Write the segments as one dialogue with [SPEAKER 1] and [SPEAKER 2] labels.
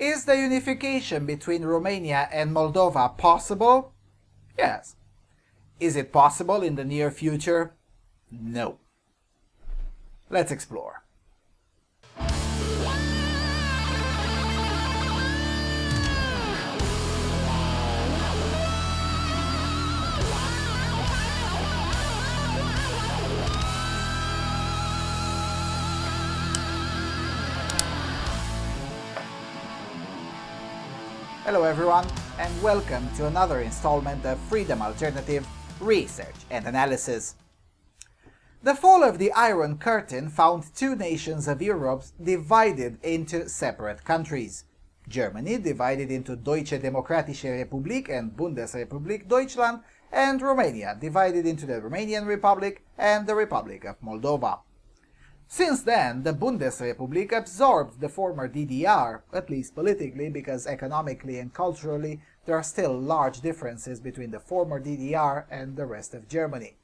[SPEAKER 1] Is the unification between Romania and Moldova possible? Yes. Is it possible in the near future? No. Let's explore. Hello everyone, and welcome to another installment of Freedom Alternative Research and Analysis. The fall of the Iron Curtain found two nations of Europe divided into separate countries. Germany divided into Deutsche Demokratische Republik and Bundesrepublik Deutschland, and Romania divided into the Romanian Republic and the Republic of Moldova. Since then, the Bundesrepublik absorbed the former DDR, at least politically, because economically and culturally there are still large differences between the former DDR and the rest of Germany.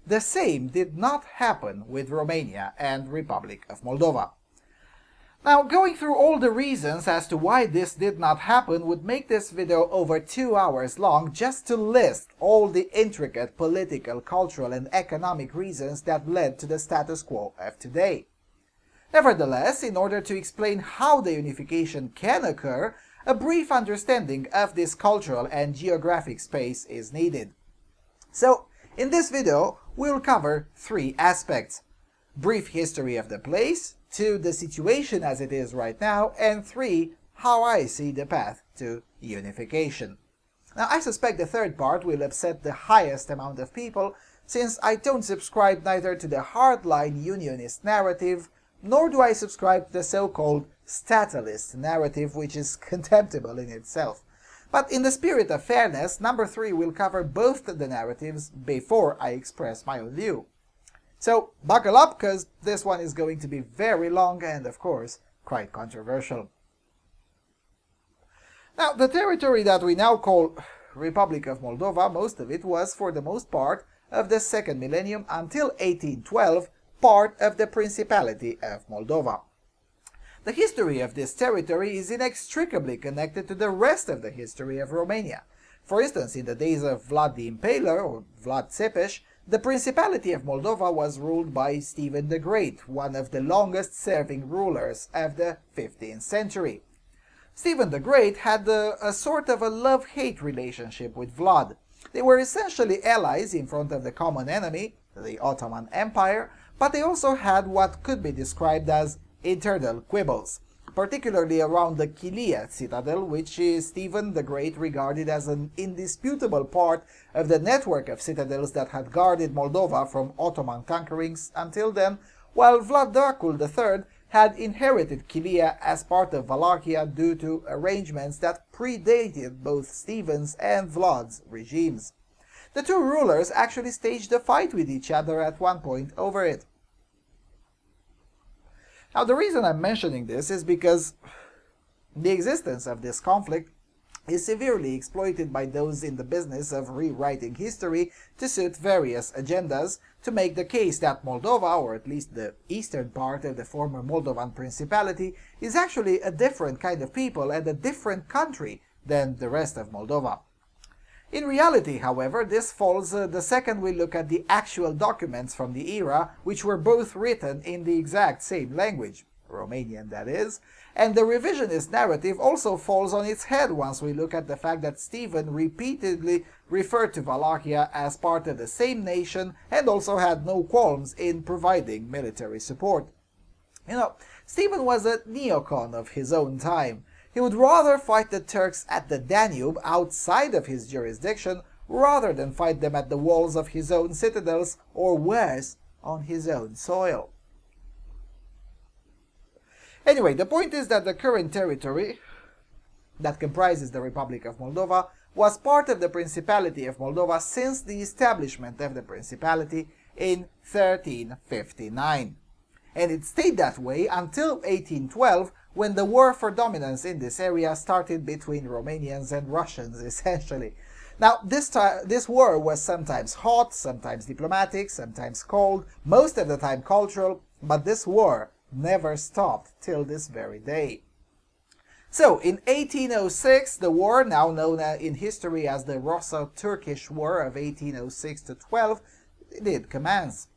[SPEAKER 1] The same did not happen with Romania and Republic of Moldova. Now, going through all the reasons as to why this did not happen would make this video over 2 hours long, just to list all the intricate political, cultural and economic reasons that led to the status quo of today. Nevertheless, in order to explain how the unification can occur, a brief understanding of this cultural and geographic space is needed. So, in this video, we'll cover three aspects: brief history of the place, 2, the situation as it is right now, and 3, how I see the path to unification. Now, I suspect the third part will upset the highest amount of people, since I don't subscribe neither to the hardline unionist narrative, nor do I subscribe to the so-called statalist narrative, which is contemptible in itself. But in the spirit of fairness, number 3 will cover both the narratives before I express my own view. So, buckle up, because this one is going to be very long and, of course, quite controversial. Now, the territory that we now call Republic of Moldova, most of it was, for the most part, of the second millennium until 1812, part of the Principality of Moldova. The history of this territory is inextricably connected to the rest of the history of Romania. For instance, in the days of Vlad the Impaler, or Vlad Țepeș, the Principality of Moldova was ruled by Stephen the Great, one of the longest-serving rulers of the 15th century. Stephen the Great had a sort of a love-hate relationship with Vlad. They were essentially allies in front of the common enemy, the Ottoman Empire, but they also had what could be described as internal quibbles, particularly around the Chilia citadel, which Stephen the Great regarded as an indisputable part of the network of citadels that had guarded Moldova from Ottoman conquerings until then, while Vlad Dracul III had inherited Chilia as part of Wallachia due to arrangements that predated both Stephen's and Vlad's regimes. The two rulers actually staged a fight with each other at one point over it. Now, the reason I'm mentioning this is because the existence of this conflict is severely exploited by those in the business of rewriting history to suit various agendas, to make the case that Moldova, or at least the eastern part of the former Moldovan Principality, is actually a different kind of people and a different country than the rest of Moldova. In reality, however, this falls the second we look at the actual documents from the era, which were both written in the exact same language, Romanian that is, and the revisionist narrative also falls on its head once we look at the fact that Stephen repeatedly referred to Wallachia as part of the same nation and also had no qualms in providing military support. You know, Stephen was a neocon of his own time. He would rather fight the Turks at the Danube outside of his jurisdiction rather than fight them at the walls of his own citadels, or worse, on his own soil. Anyway, the point is that the current territory that comprises the Republic of Moldova was part of the Principality of Moldova since the establishment of the Principality in 1359. And it stayed that way until 1812, when the war for dominance in this area started between Romanians and Russians, essentially. Now, this war was sometimes hot, sometimes diplomatic, sometimes cold, most of the time cultural, but this war never stopped till this very day. So, in 1806, the war, now known in history as the Russo-Turkish War of 1806 to 12, did commence.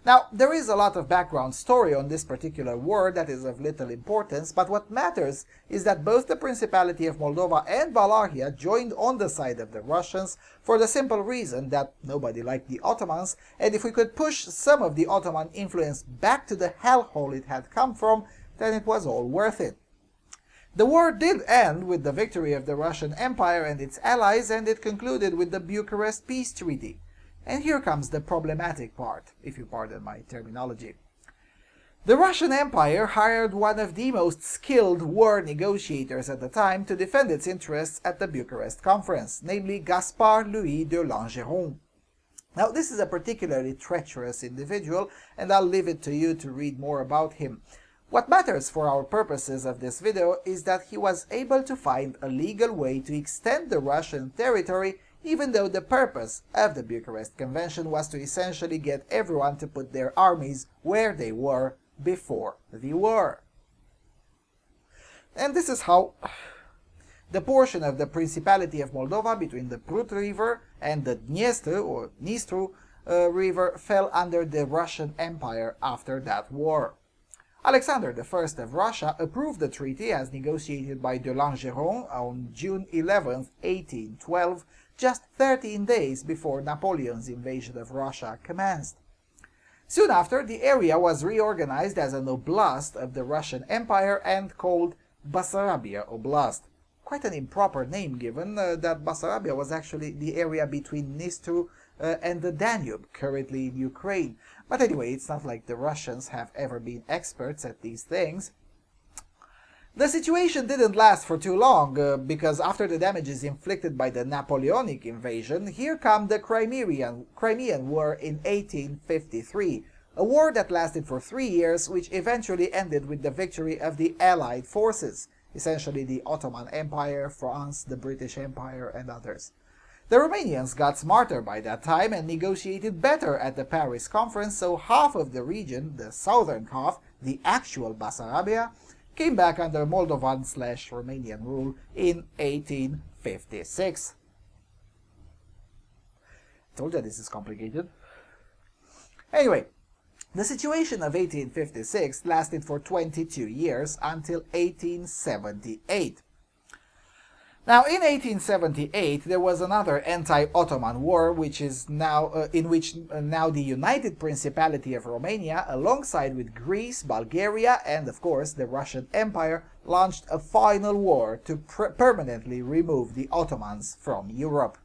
[SPEAKER 1] Now, there is a lot of background story on this particular war that is of little importance, but what matters is that both the Principality of Moldova and Wallachia joined on the side of the Russians for the simple reason that nobody liked the Ottomans, and if we could push some of the Ottoman influence back to the hellhole it had come from, then it was all worth it. The war did end with the victory of the Russian Empire and its allies, and it concluded with the Bucharest Peace Treaty. And here comes the problematic part, if you pardon my terminology. The Russian Empire hired one of the most skilled war negotiators at the time to defend its interests at the Bucharest Conference, namely Gaspard Louis de Langeron. Now, this is a particularly treacherous individual, and I'll leave it to you to read more about him. What matters for our purposes of this video is that he was able to find a legal way to extend the Russian territory, even though the purpose of the Bucharest Convention was to essentially get everyone to put their armies where they were before the war. And this is how the portion of the Principality of Moldova between the Prut River and the Dniestru River fell under the Russian Empire after that war. Alexander I of Russia approved the treaty as negotiated by de Langeron on June 11, 1812, just 13 days before Napoleon's invasion of Russia commenced. Soon after, the area was reorganized as an oblast of the Russian Empire and called Bessarabia Oblast. Quite an improper name given that Bessarabia was actually the area between Dniestru and the Danube, currently in Ukraine. But anyway, it's not like the Russians have ever been experts at these things. The situation didn't last for too long, because after the damages inflicted by the Napoleonic invasion, here come the Crimean War in 1853, a war that lasted for 3 years, which eventually ended with the victory of the Allied forces, essentially the Ottoman Empire, France, the British Empire, and others. The Romanians got smarter by that time and negotiated better at the Paris Conference, so half of the region, the southern half, the actual Bessarabia, came back under Moldovan/Romanian rule in 1856. Told you this is complicated. Anyway, the situation of 1856 lasted for 22 years until 1878. Now, in 1878, there was another anti-Ottoman war, which is now in which the United Principality of Romania, alongside with Greece, Bulgaria, and of course the Russian Empire, launched a final war to permanently remove the Ottomans from Europe.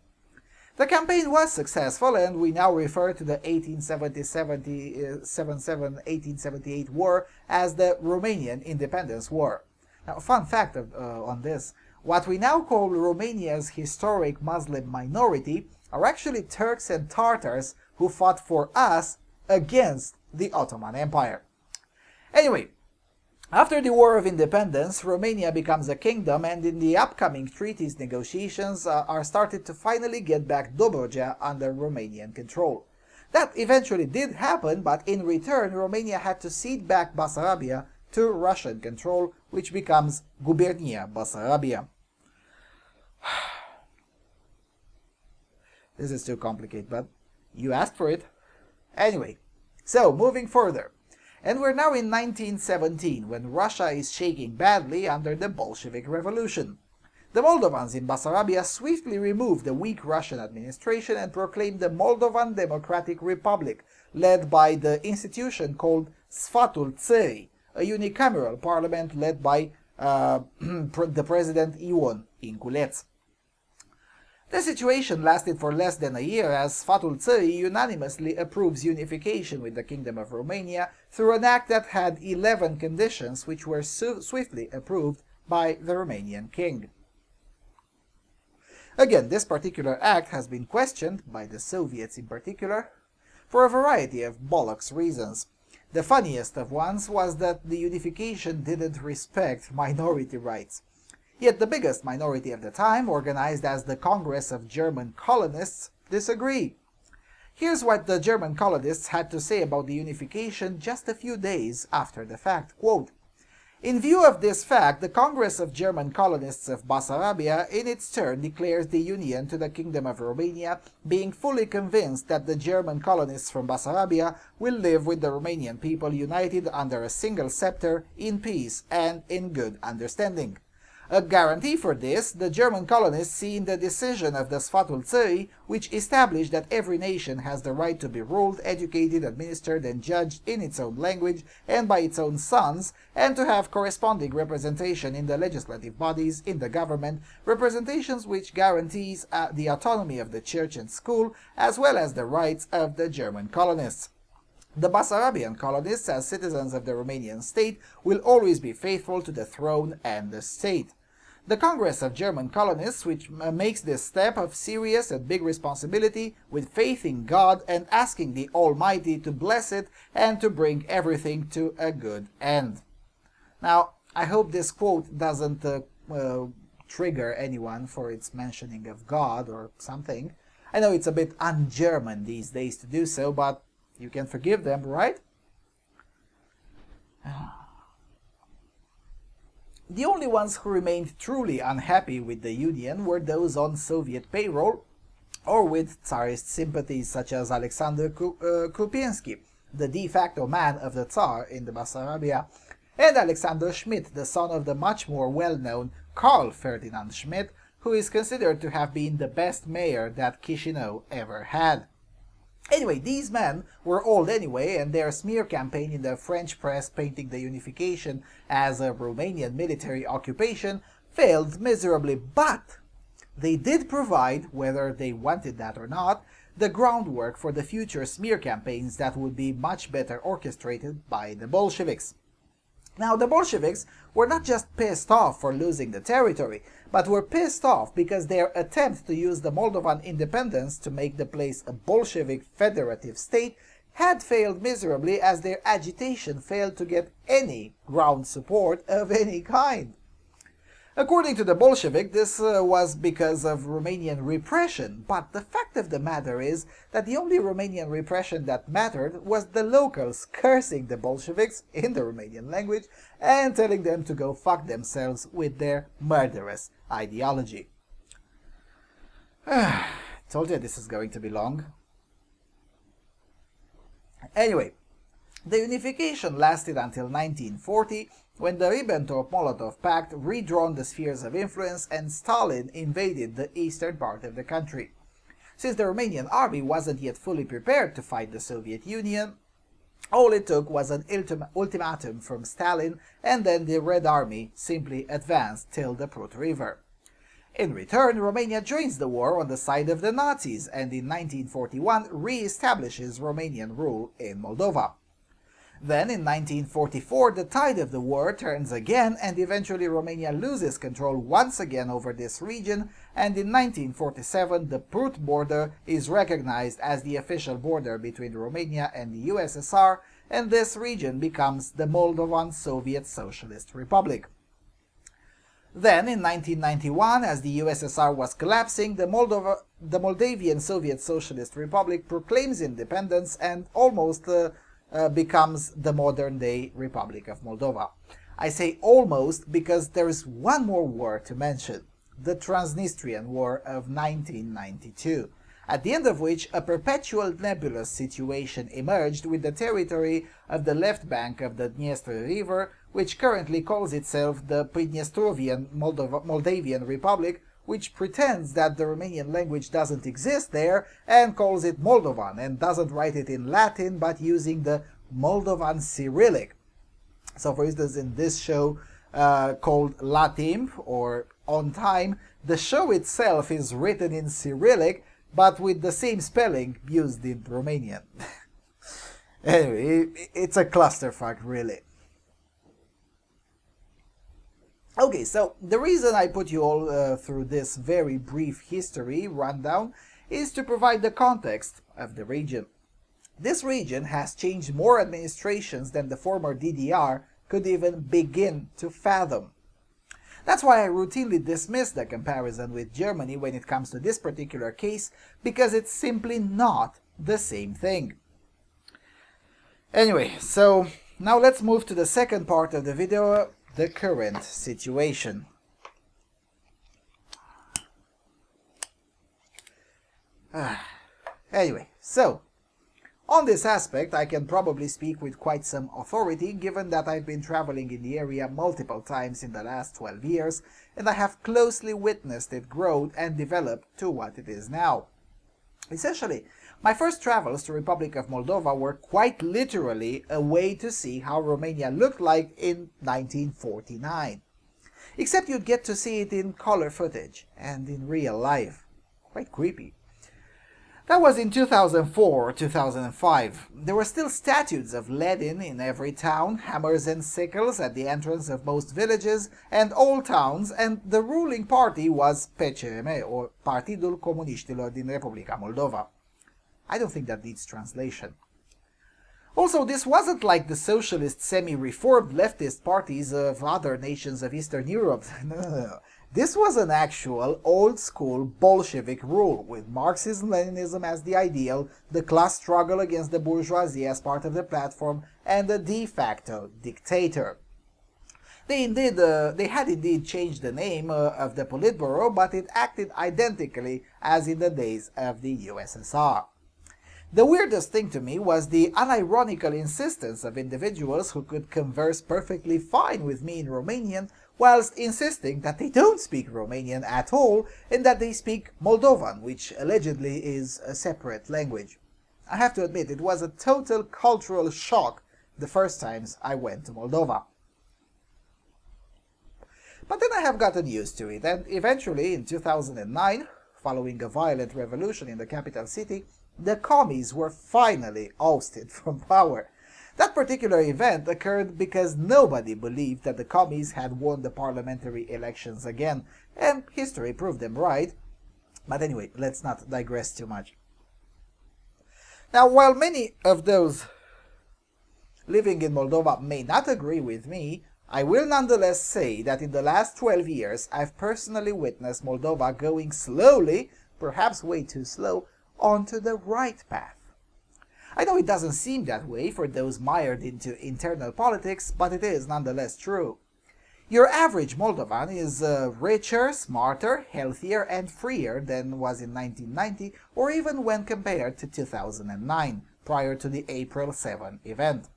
[SPEAKER 1] The campaign was successful, and we now refer to the 1877-1878 war as the Romanian Independence War. Now, a fun fact on this. What we now call Romania's historic Muslim minority are actually Turks and Tatars who fought for us against the Ottoman Empire. Anyway, after the War of Independence, Romania becomes a kingdom, and in the upcoming treaties negotiations are started to finally get back Dobruja under Romanian control. That eventually did happen, but in return Romania had to cede back Bessarabia to Russian control, which becomes Gubernia Bessarabia. This is too complicated, but you asked for it. Anyway, so moving further. And we're now in 1917, when Russia is shaking badly under the Bolshevik Revolution. The Moldovans in Bessarabia swiftly removed the weak Russian administration and proclaimed the Moldovan Democratic Republic, led by the institution called Sfatul Țării, a unicameral parliament led by the president Ion Inculeț. The situation lasted for less than a year, as Sfatul Țării unanimously approves unification with the Kingdom of Romania through an act that had 11 conditions, which were swiftly approved by the Romanian king. Again, this particular act has been questioned, by the Soviets in particular, for a variety of bollocks reasons. The funniest of ones was that the unification didn't respect minority rights. Yet the biggest minority of the time, organized as the Congress of German Colonists, disagree. Here's what the German colonists had to say about the unification just a few days after the fact. Quote, In view of this fact, the Congress of German Colonists of Bessarabia in its turn declares the union to the Kingdom of Romania, being fully convinced that the German colonists from Bessarabia will live with the Romanian people united under a single scepter, in peace and in good understanding. A guarantee for this, the German colonists see in the decision of the Sfatul Țării, which established that every nation has the right to be ruled, educated, administered and judged in its own language and by its own sons, and to have corresponding representation in the legislative bodies, in the government, representations which guarantees the autonomy of the church and school, as well as the rights of the German colonists. The Bessarabian colonists, as citizens of the Romanian state, will always be faithful to the throne and the state. The Congress of German Colonists, which makes this step of serious and big responsibility, with faith in God and asking the Almighty to bless it and to bring everything to a good end. Now, I hope this quote doesn't trigger anyone for its mentioning of God or something. I know it's a bit un-German these days to do so, but you can forgive them, right? The only ones who remained truly unhappy with the union were those on Soviet payroll or with Tsarist sympathies such as Alexander Krupinski, the de facto man of the Tsar in the Bessarabia, and Alexander Schmidt, the son of the much more well-known Karl Ferdinand Schmidt, who is considered to have been the best mayor that Chisinau ever had. Anyway, these men were old anyway, and their smear campaign in the French press painting the unification as a Romanian military occupation failed miserably, but they did provide, whether they wanted that or not, the groundwork for the future smear campaigns that would be much better orchestrated by the Bolsheviks. Now, the Bolsheviks were not just pissed off for losing the territory, but were pissed off because their attempt to use the Moldovan independence to make the place a Bolshevik federative state had failed miserably, as their agitation failed to get any ground support of any kind. According to the Bolshevik, this was because of Romanian repression, but the fact of the matter is that the only Romanian repression that mattered was the locals cursing the Bolsheviks in the Romanian language and telling them to go fuck themselves with their murderous ideology. Told you this is going to be long. Anyway, the unification lasted until 1940, when the Ribbentrop-Molotov Pact redrawn the spheres of influence and Stalin invaded the eastern part of the country. Since the Romanian army wasn't yet fully prepared to fight the Soviet Union, all it took was an ultimatum from Stalin, and then the Red Army simply advanced till the Prut River. In return, Romania joins the war on the side of the Nazis, and in 1941 re-establishes Romanian rule in Moldova. Then, in 1944, the tide of the war turns again, and eventually Romania loses control once again over this region, and in 1947 the Prut border is recognized as the official border between Romania and the USSR, and this region becomes the Moldovan Soviet Socialist Republic. Then, in 1991, as the USSR was collapsing, the Moldavian Soviet Socialist Republic proclaims independence and almost becomes the modern-day Republic of Moldova. I say almost because there is one more war to mention, the Transnistrian War of 1992, at the end of which a perpetual nebulous situation emerged with the territory of the left bank of the Dniester River, which currently calls itself the Pridniestrovian Moldavian Republic, which pretends that the Romanian language doesn't exist there and calls it Moldovan and doesn't write it in Latin but using the Moldovan Cyrillic. So for instance, in this show called La Timp or On Time, the show itself is written in Cyrillic but with the same spelling used in Romanian. Anyway, it's a clusterfuck, really. Okay, so the reason I put you all through this very brief history rundown is to provide the context of the region. This region has changed more administrations than the former DDR could even begin to fathom. That's why I routinely dismiss the comparison with Germany when it comes to this particular case, because it's simply not the same thing. Anyway, so now let's move to the second part of the video, the current situation. Anyway, so on this aspect, I can probably speak with quite some authority, given that I've been traveling in the area multiple times in the last 12 years, and I have closely witnessed it grow and develop to what it is now. Essentially, my first travels to Republic of Moldova were quite literally a way to see how Romania looked like in 1949. Except you'd get to see it in color footage and in real life. Quite creepy. That was in 2004 or 2005. There were still statues of Lenin in every town, hammers and sickles at the entrance of most villages and old towns, and the ruling party was PCM, or Partidul Comuniștilor din Republica Moldova. I don't think that needs translation. Also, this wasn't like the socialist semi-reformed leftist parties of other nations of Eastern Europe. No. This was an actual, old-school Bolshevik rule, with Marxism-Leninism as the ideal, the class struggle against the bourgeoisie as part of the platform, and a de facto dictator. They had indeed changed the name of the Politburo, but it acted identically as in the days of the USSR. The weirdest thing to me was the unironical insistence of individuals who could converse perfectly fine with me in Romanian, whilst insisting that they don't speak Romanian at all and that they speak Moldovan, which allegedly is a separate language. I have to admit, it was a total cultural shock the first times I went to Moldova. But then I have gotten used to it, and eventually in 2009, following a violent revolution in the capital city, the commies were finally ousted from power. That particular event occurred because nobody believed that the commies had won the parliamentary elections again, and history proved them right. But anyway, let's not digress too much. Now, while many of those living in Moldova may not agree with me, I will nonetheless say that in the last 12 years, I've personally witnessed Moldova going slowly, perhaps way too slow, onto the right path. I know it doesn't seem that way for those mired into internal politics, but it is nonetheless true. Your average Moldovan is richer, smarter, healthier and freer than was in 1990 or even when compared to 2009, prior to the April 7 event.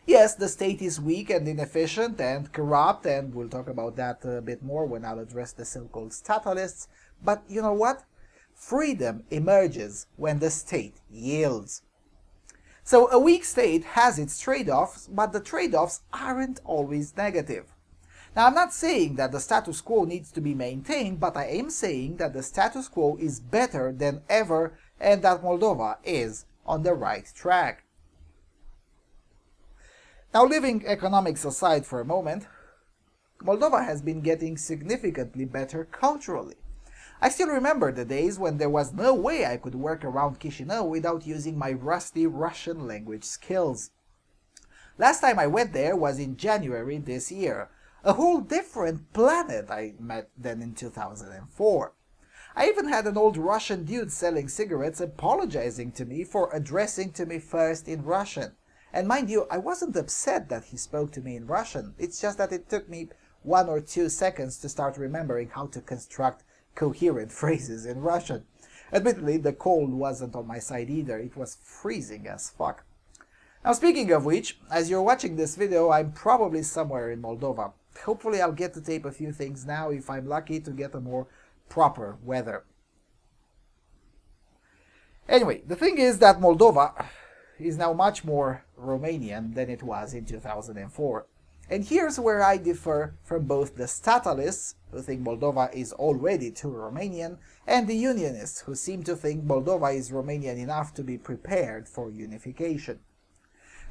[SPEAKER 1] Yes, the state is weak and inefficient and corrupt, and we'll talk about that a bit more when I'll address the so-called statalists, but you know what? Freedom emerges when the state yields. So a weak state has its trade-offs, but the trade-offs aren't always negative. Now, I'm not saying that the status quo needs to be maintained, but I am saying that the status quo is better than ever and that Moldova is on the right track. Now, leaving economics aside for a moment, Moldova has been getting significantly better culturally. I still remember the days when there was no way I could work around Chisinau without using my rusty Russian language skills. Last time I went there was in January this year. A whole different planet I met than in 2004. I even had an old Russian dude selling cigarettes apologizing to me for addressing to me first in Russian. And mind you, I wasn't upset that he spoke to me in Russian. It's just that it took me 1 or 2 seconds to start remembering how to construct coherent phrases in Russian. Admittedly, the cold wasn't on my side either. It was freezing as fuck. Now, speaking of which, as you're watching this video, I'm probably somewhere in Moldova. Hopefully I'll get to tape a few things now if I'm lucky to get a more proper weather. Anyway, the thing is that Moldova is now much more Romanian than it was in 2004. And here's where I differ from both the statalists, who think Moldova is already too Romanian, and the Unionists, who seem to think Moldova is Romanian enough to be prepared for unification.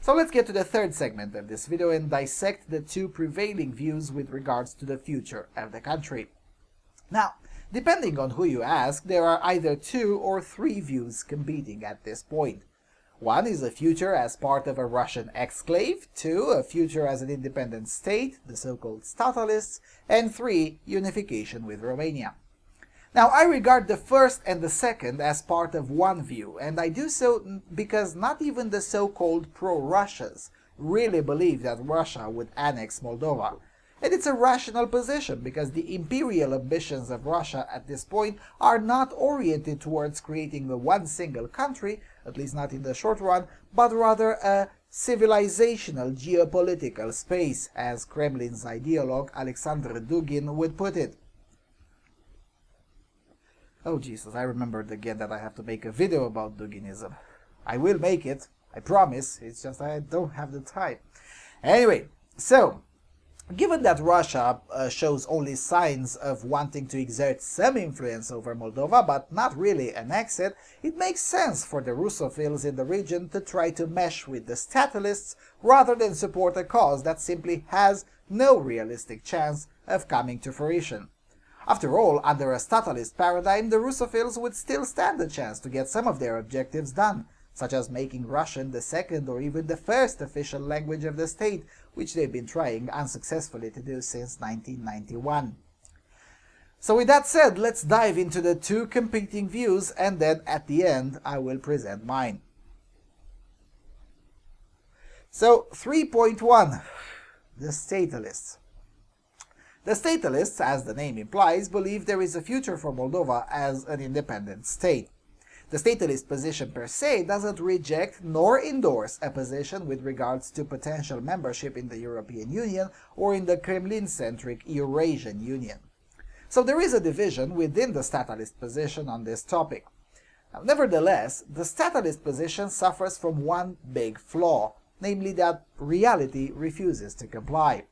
[SPEAKER 1] So let's get to the third segment of this video and dissect the two prevailing views with regards to the future of the country. Now, depending on who you ask, there are either 2 or 3 views competing at this point. One is a future as part of a Russian exclave, 2, a future as an independent state, the so-called statalists, and 3, unification with Romania. Now, I regard the first and the second as part of one view, and I do so because not even the so-called pro-Russias really believe that Russia would annex Moldova. And it's a rational position because the imperial ambitions of Russia at this point are not oriented towards creating the one single country, at least not in the short run, but rather a civilizational geopolitical space, as Kremlin's ideologue Alexander Dugin would put it. Oh Jesus, I remembered again that I have to make a video about Duginism. I will make it, I promise, it's just I don't have the time. Anyway, so, given that Russia shows only signs of wanting to exert some influence over Moldova, but not really annex it, it makes sense for the Russophiles in the region to try to mesh with the statalists rather than support a cause that simply has no realistic chance of coming to fruition. After all, under a statalist paradigm, the Russophiles would still stand a chance to get some of their objectives done, such as making Russian the second or even the first official language of the state, which they've been trying unsuccessfully to do since 1991. So with that said, let's dive into the two competing views, and then at the end I will present mine. So 3.1. The Statalists. The Statalists, as the name implies, believe there is a future for Moldova as an independent state. The statalist position per se doesn't reject nor endorse a position with regards to potential membership in the European Union or in the Kremlin-centric Eurasian Union. So there is a division within the statalist position on this topic. Now, nevertheless, the statalist position suffers from one big flaw, namely that reality refuses to comply.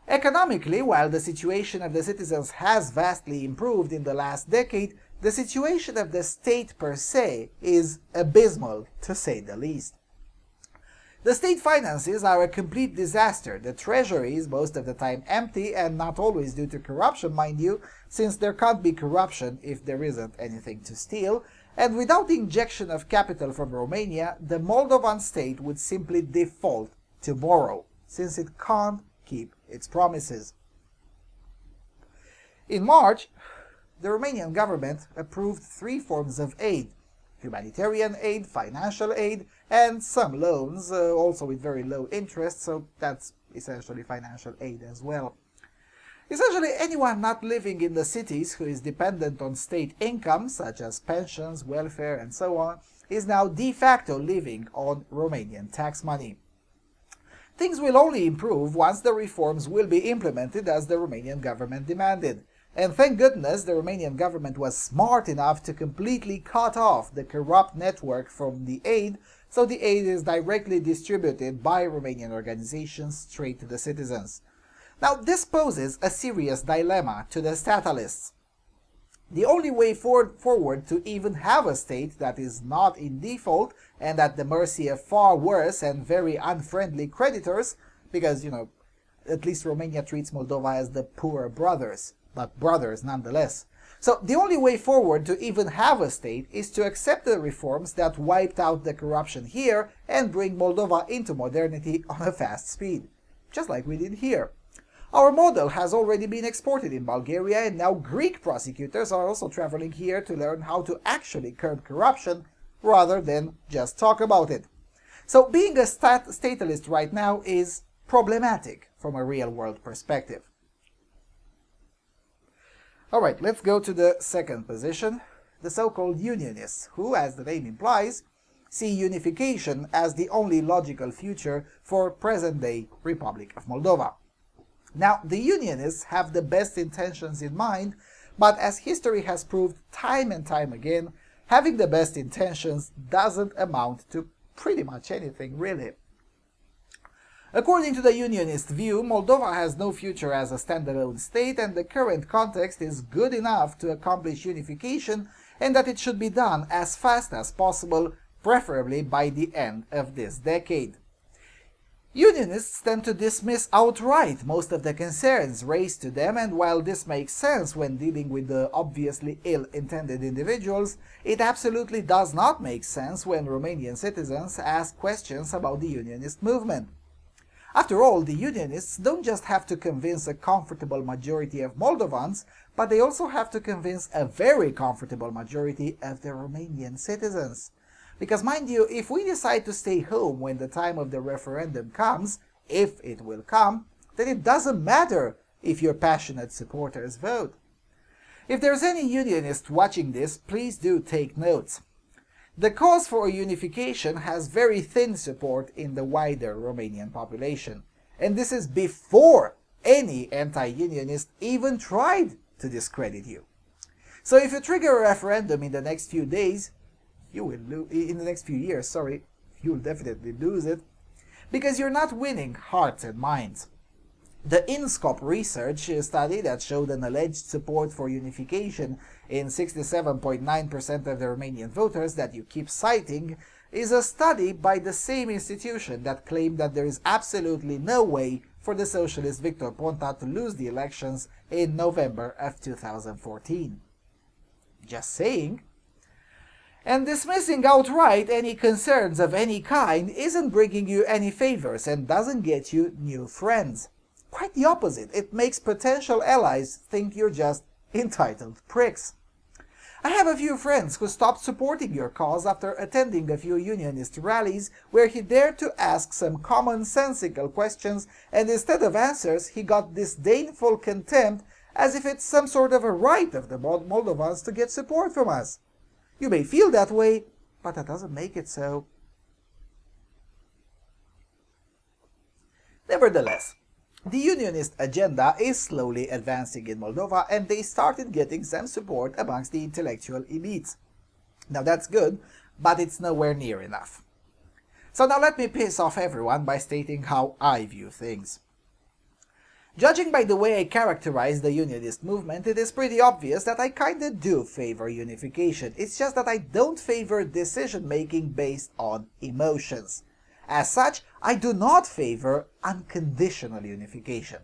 [SPEAKER 1] Economically, while the situation of the citizens has vastly improved in the last decade, the situation of the state per se is abysmal, to say the least. The state finances are a complete disaster. The treasury is most of the time empty, and not always due to corruption, mind you, since there can't be corruption if there isn't anything to steal, and without the injection of capital from Romania, the Moldovan state would simply default tomorrow, since it can't keep its promises. In March, the Romanian government approved 3 forms of aid: humanitarian aid, financial aid, and some loans, also with very low interest, so that's essentially financial aid as well. Essentially, anyone not living in the cities who is dependent on state income, such as pensions, welfare, and so on, is now de facto living on Romanian tax money. Things will only improve once the reforms will be implemented as the Romanian government demanded. And thank goodness the Romanian government was smart enough to completely cut off the corrupt network from the aid, so the aid is directly distributed by Romanian organizations straight to the citizens. Now, this poses a serious dilemma to the statalists. The only way forward to even have a state that is not in default and at the mercy of far worse and very unfriendly creditors, because, at least Romania treats Moldova as the poor brothers, but brothers nonetheless. So the only way forward to even have a state is to accept the reforms that wiped out the corruption here and bring Moldova into modernity on a fast speed, just like we did here. Our model has already been exported in Bulgaria, and now Greek prosecutors are also traveling here to learn how to actually curb corruption rather than just talk about it. So being a statalist right now is problematic from a real-world perspective. Alright, let's go to the second position, the so-called Unionists, who, as the name implies, see unification as the only logical future for present-day Republic of Moldova. Now, the Unionists have the best intentions in mind, but as history has proved time and time again, having the best intentions doesn't amount to pretty much anything, really. According to the Unionist view, Moldova has no future as a standalone state, and the current context is good enough to accomplish unification, and that it should be done as fast as possible, preferably by the end of this decade. Unionists tend to dismiss outright most of the concerns raised to them, and while this makes sense when dealing with the obviously ill-intended individuals, it absolutely does not make sense when Romanian citizens ask questions about the Unionist movement. After all, the Unionists don't just have to convince a comfortable majority of Moldovans, but they also have to convince a very comfortable majority of the Romanian citizens. Because mind you, if we decide to stay home when the time of the referendum comes, if it will come, then it doesn't matter if your passionate supporters vote. If there's any unionist watching this, please do take notes. The cause for unification has very thin support in the wider Romanian population, and this is before any anti-unionist even tried to discredit you. So if you trigger a referendum in the next few days, you will definitely lose it, because you're not winning hearts and minds. The INSCOP research study that showed an alleged support for unification in 67.9% of the Romanian voters that you keep citing is a study by the same institution that claimed that there is absolutely no way for the socialist Victor Ponta to lose the elections in November of 2014. Just saying. And dismissing outright any concerns of any kind isn't bringing you any favors and doesn't get you new friends. Quite the opposite, it makes potential allies think you're just entitled pricks. I have a few friends who stopped supporting your cause after attending a few unionist rallies where he dared to ask some commonsensical questions, and instead of answers he got disdainful contempt as if it's some sort of a right of the Moldovans to get support from us. You may feel that way, but that doesn't make it so. Nevertheless, the unionist agenda is slowly advancing in Moldova, and they started getting some support amongst the intellectual elites. Now that's good, but it's nowhere near enough. So now let me piss off everyone by stating how I view things. Judging by the way I characterize the unionist movement, it is pretty obvious that I kinda do favor unification. It's just that I don't favor decision-making based on emotions. As such, I do not favor unconditional unification.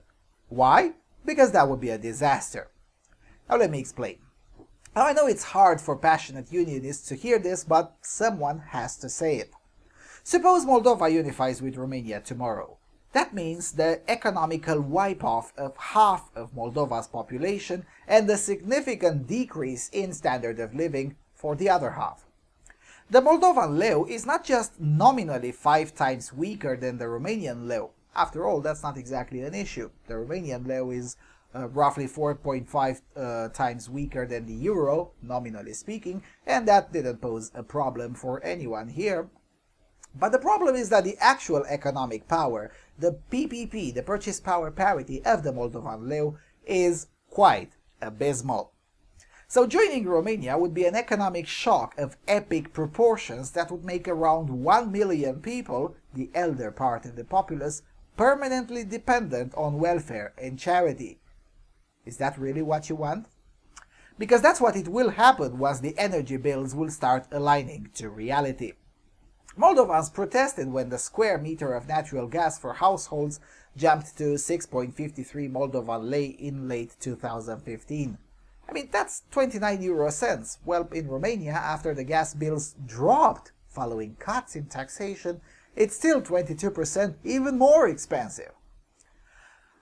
[SPEAKER 1] Why? Because that would be a disaster. Now let me explain. Now I know it's hard for passionate unionists to hear this, but someone has to say it. Suppose Moldova unifies with Romania tomorrow. That means the economical wipe-off of half of Moldova's population and a significant decrease in standard of living for the other half. The Moldovan leu is not just nominally 5 times weaker than the Romanian leu. After all, that's not exactly an issue. The Romanian leu is roughly 4.5 times weaker than the euro, nominally speaking, and that didn't pose a problem for anyone here. But the problem is that the actual economic power, the PPP, the purchase power parity of the Moldovan leu, is quite abysmal. So joining Romania would be an economic shock of epic proportions that would make around 1 million people, the elder part of the populace, permanently dependent on welfare and charity. Is that really what you want? Because that's what it will happen once the energy bills will start aligning to reality. Moldovans protested when the square meter of natural gas for households jumped to 6.53 Moldovan lei in late 2015. I mean, that's 29 euro cents. Well, in Romania, after the gas bills dropped following cuts in taxation, it's still 22% even more expensive.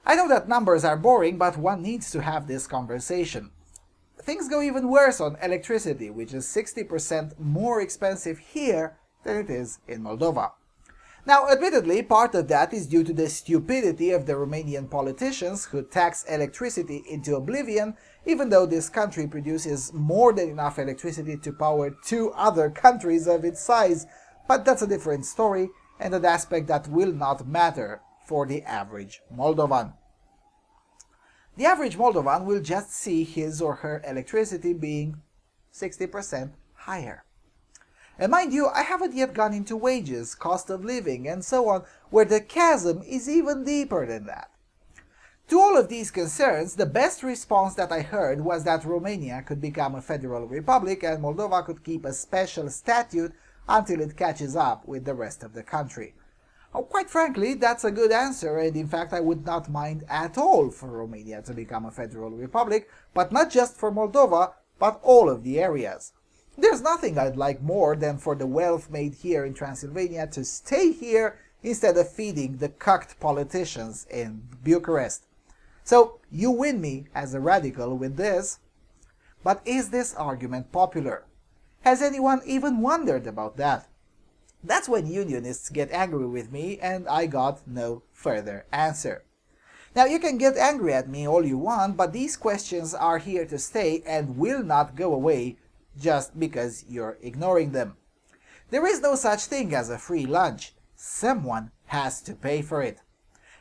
[SPEAKER 1] I know that numbers are boring, but one needs to have this conversation. Things go even worse on electricity, which is 60% more expensive here than it is in Moldova. Now, admittedly, part of that is due to the stupidity of the Romanian politicians who tax electricity into oblivion, even though this country produces more than enough electricity to power 2 other countries of its size. But that's a different story, and an aspect that will not matter for the average Moldovan. The average Moldovan will just see his or her electricity being 60% higher. And mind you, I haven't yet gone into wages, cost of living, and so on, where the chasm is even deeper than that. To all of these concerns, the best response that I heard was that Romania could become a federal republic and Moldova could keep a special statute until it catches up with the rest of the country. Oh, quite frankly, that's a good answer, and in fact I would not mind at all for Romania to become a federal republic, but not just for Moldova, but all of the areas. There's nothing I'd like more than for the wealth made here in Transylvania to stay here instead of feeding the cucked politicians in Bucharest. So, you win me as a radical with this. But is this argument popular? Has anyone even wondered about that? That's when Unionists get angry with me, and I got no further answer. Now, you can get angry at me all you want, but these questions are here to stay and will not go away just because you're ignoring them. There is no such thing as a free lunch. Someone has to pay for it.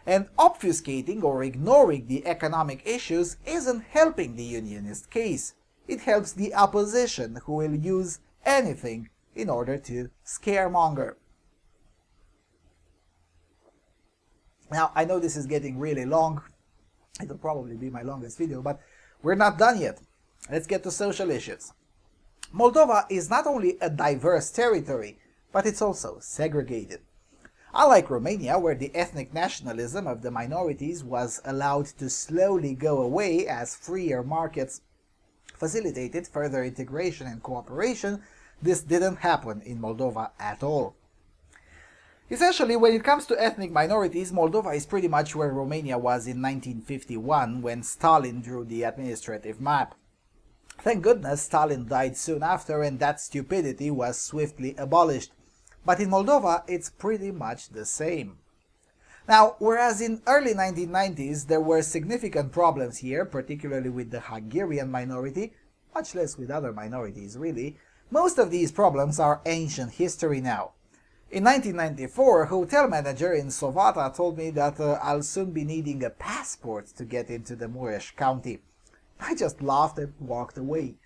[SPEAKER 1] And obfuscating or ignoring the economic issues isn't helping the Unionist case. It helps the opposition, who will use anything in order to scaremonger. Now, I know this is getting really long. It'll probably be my longest video, but we're not done yet. Let's get to social issues. Moldova is not only a diverse territory, but it's also segregated. Unlike Romania, where the ethnic nationalism of the minorities was allowed to slowly go away as freer markets facilitated further integration and cooperation, this didn't happen in Moldova at all. Essentially, when it comes to ethnic minorities, Moldova is pretty much where Romania was in 1951 when Stalin drew the administrative map. Thank goodness Stalin died soon after and that stupidity was swiftly abolished. But in Moldova, it's pretty much the same. Now, whereas in early 1990s there were significant problems here, particularly with the Hungarian minority, much less with other minorities really, most of these problems are ancient history now. In 1994, a hotel manager in Sovata told me that I'll soon be needing a passport to get into the Mureș County. I just laughed and walked away.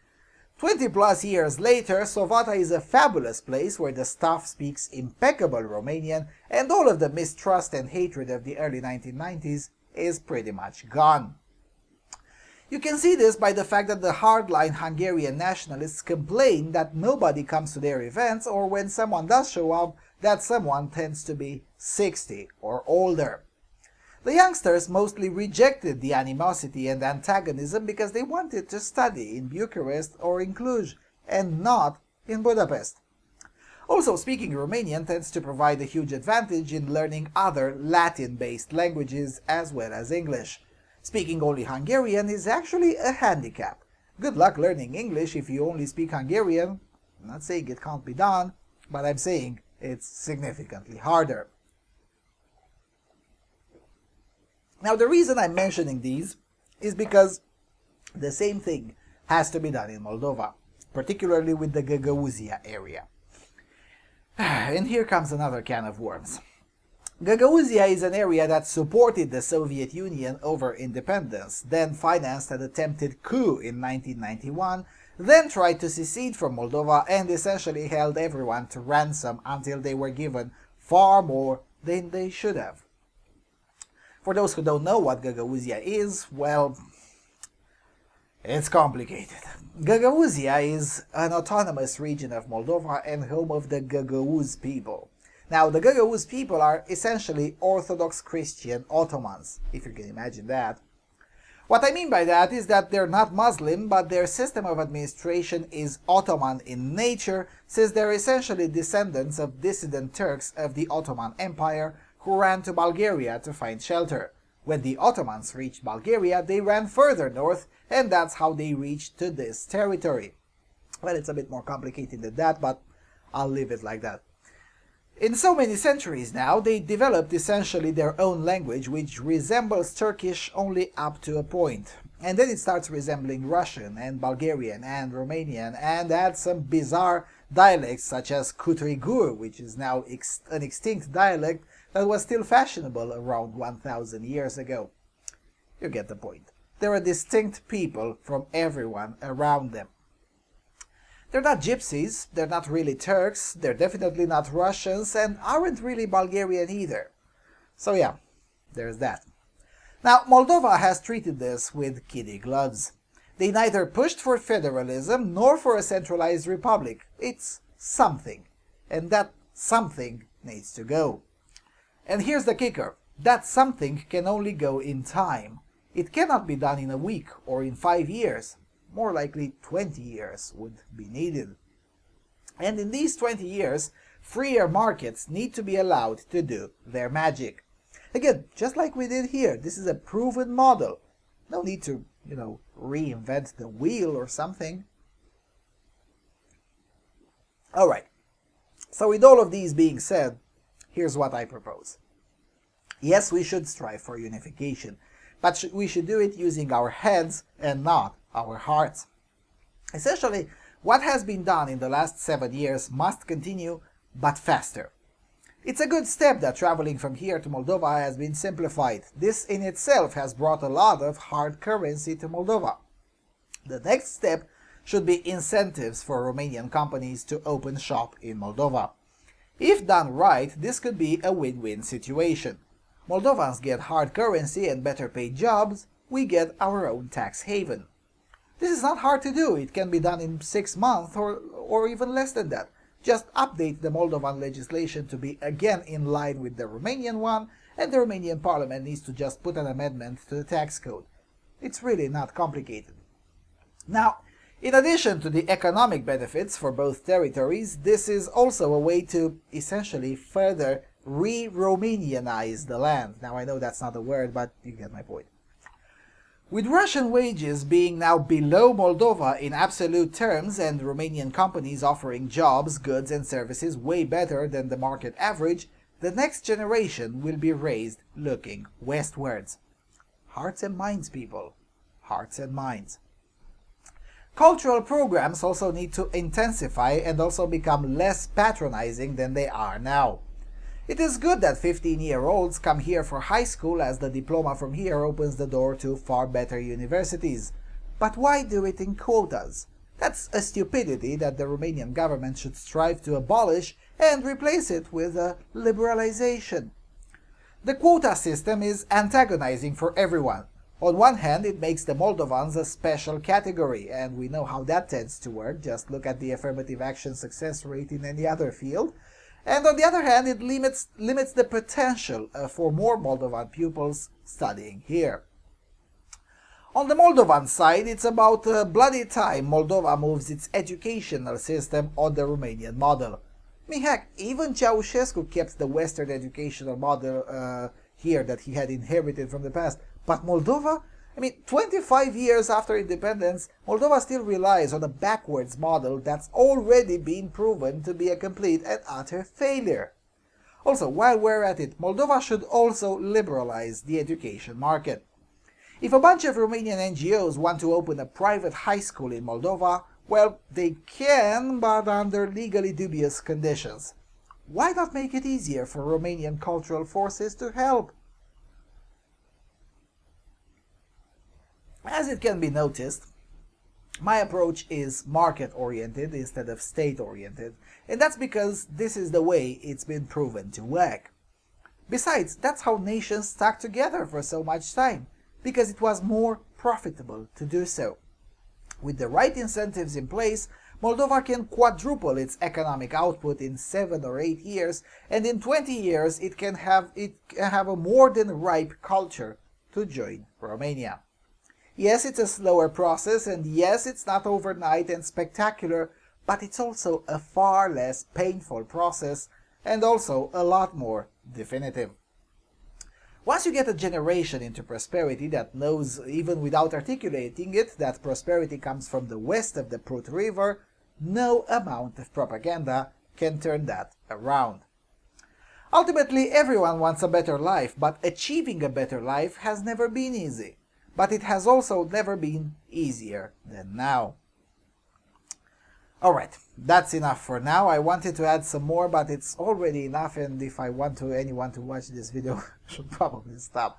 [SPEAKER 1] 20 plus years later, Sovata is a fabulous place where the staff speaks impeccable Romanian and all of the mistrust and hatred of the early 1990s is pretty much gone. You can see this by the fact that the hardline Hungarian nationalists complain that nobody comes to their events, or when someone does show up, that someone tends to be 60 or older. The youngsters mostly rejected the animosity and antagonism because they wanted to study in Bucharest or in Cluj, and not in Budapest. Also, speaking Romanian tends to provide a huge advantage in learning other Latin-based languages as well as English. Speaking only Hungarian is actually a handicap. Good luck learning English if you only speak Hungarian. I'm not saying it can't be done, but I'm saying it's significantly harder. Now, the reason I'm mentioning these is because the same thing has to be done in Moldova, particularly with the Gagauzia area. And here comes another can of worms. Gagauzia is an area that supported the Soviet Union over independence, then financed an attempted coup in 1991, then tried to secede from Moldova and essentially held everyone to ransom until they were given far more than they should have. For those who don't know what Gagauzia is, well, it's complicated. Gagauzia is an autonomous region of Moldova and home of the Gagauz people. Now, the Gagauz people are essentially Orthodox Christian Ottomans, if you can imagine that. What I mean by that is that they're not Muslim, but their system of administration is Ottoman in nature, since they're essentially descendants of dissident Turks of the Ottoman Empire who ran to Bulgaria to find shelter. When the Ottomans reached Bulgaria, they ran further north, and that's how they reached to this territory. Well, it's a bit more complicated than that, but I'll leave it like that. In so many centuries now, they developed essentially their own language, which resembles Turkish only up to a point. And then it starts resembling Russian and Bulgarian and Romanian, and adds some bizarre dialects such as Kutrigur, which is now an extinct dialect that was still fashionable around 1000 years ago. You get the point. They're a distinct people from everyone around them. They're not gypsies, they're not really Turks, they're definitely not Russians, and aren't really Bulgarian either. So yeah, there's that. Now, Moldova has treated this with kid gloves. They neither pushed for federalism nor for a centralized republic. It's something, and that something needs to go. And here's the kicker. That something can only go in time. It cannot be done in a week or in 5 years. More likely 20 years would be needed. And in these 20 years, freer markets need to be allowed to do their magic. Again, just like we did here, this is a proven model. No need to, reinvent the wheel or something. Alright, so with all of these being said, here's what I propose. Yes, we should strive for unification, but we should do it using our heads and not our hearts. Essentially, what has been done in the last 7 years must continue, but faster. It's a good step that traveling from here to Moldova has been simplified. This in itself has brought a lot of hard currency to Moldova. The next step should be incentives for Romanian companies to open shop in Moldova. If done right, this could be a win-win situation. Moldovans get hard currency and better paid jobs, we get our own tax haven. This is not hard to do, it can be done in 6 months or even less than that. Just update the Moldovan legislation to be again in line with the Romanian one, and the Romanian parliament needs to just put an amendment to the tax code. It's really not complicated. Now, in addition to the economic benefits for both territories, this is also a way to essentially further re-Romanianize the land. Now I know that's not a word, but you get my point. With Russian wages being now below Moldova in absolute terms and Romanian companies offering jobs, goods and services way better than the market average, the next generation will be raised looking westwards. Hearts and minds, people. Hearts and minds. Cultural programs also need to intensify and also become less patronizing than they are now. It is good that 15-year-olds come here for high school, as the diploma from here opens the door to far better universities. But why do it in quotas? That's a stupidity that the Romanian government should strive to abolish and replace it with a liberalization. The quota system is antagonizing for everyone. On one hand, it makes the Moldovans a special category, and we know how that tends to work. Just look at the affirmative action success rate in any other field. And on the other hand, it limits the potential for more Moldovan pupils studying here. On the Moldovan side, it's about bloody time Moldova moves its educational system on the Romanian model. I mean, heck, even Ceausescu kept the Western educational model here that he had inherited from the past. But Moldova? I mean, 25 years after independence, Moldova still relies on a backwards model that's already been proven to be a complete and utter failure. Also, while we're at it, Moldova should also liberalize the education market. If a bunch of Romanian NGOs want to open a private high school in Moldova, well, they can, but under legally dubious conditions. Why not make it easier for Romanian cultural forces to help? As it can be noticed, my approach is market-oriented instead of state-oriented, and that's because this is the way it's been proven to work. Besides, that's how nations stuck together for so much time, because it was more profitable to do so. With the right incentives in place, Moldova can quadruple its economic output in 7 or 8 years, and in 20 years it can have a more than ripe culture to join Romania. Yes, it's a slower process, and yes, it's not overnight and spectacular, but it's also a far less painful process, and also a lot more definitive. Once you get a generation into prosperity that knows, even without articulating it, that prosperity comes from the west of the Prut River, no amount of propaganda can turn that around. Ultimately, everyone wants a better life, but achieving a better life has never been easy. But it has also never been easier than now. Alright, that's enough for now. I wanted to add some more, but it's already enough, and if I want anyone to watch this video, I should probably stop.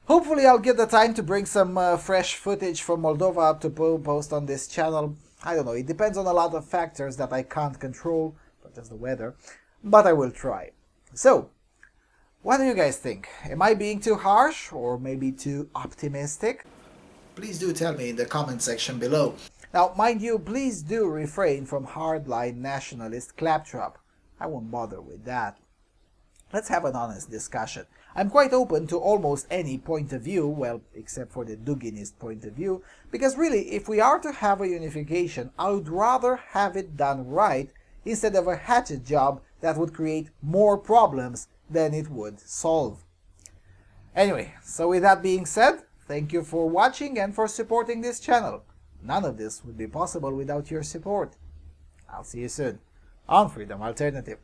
[SPEAKER 1] Hopefully I'll get the time to bring some fresh footage from Moldova to post on this channel. I don't know, it depends on a lot of factors that I can't control, such as the weather, but I will try. So, what do you guys think? Am I being too harsh or maybe too optimistic? Please do tell me in the comment section below. Now, mind you, please do refrain from hardline nationalist claptrap. I won't bother with that. Let's have an honest discussion. I'm quite open to almost any point of view, well, except for the Duginist point of view, because really, if we are to have a unification, I would rather have it done right instead of a hatchet job that would create more problems than it would solve. Anyway, so with that being said, thank you for watching and for supporting this channel. None of this would be possible without your support. I'll see you soon. on Freedom Alternative.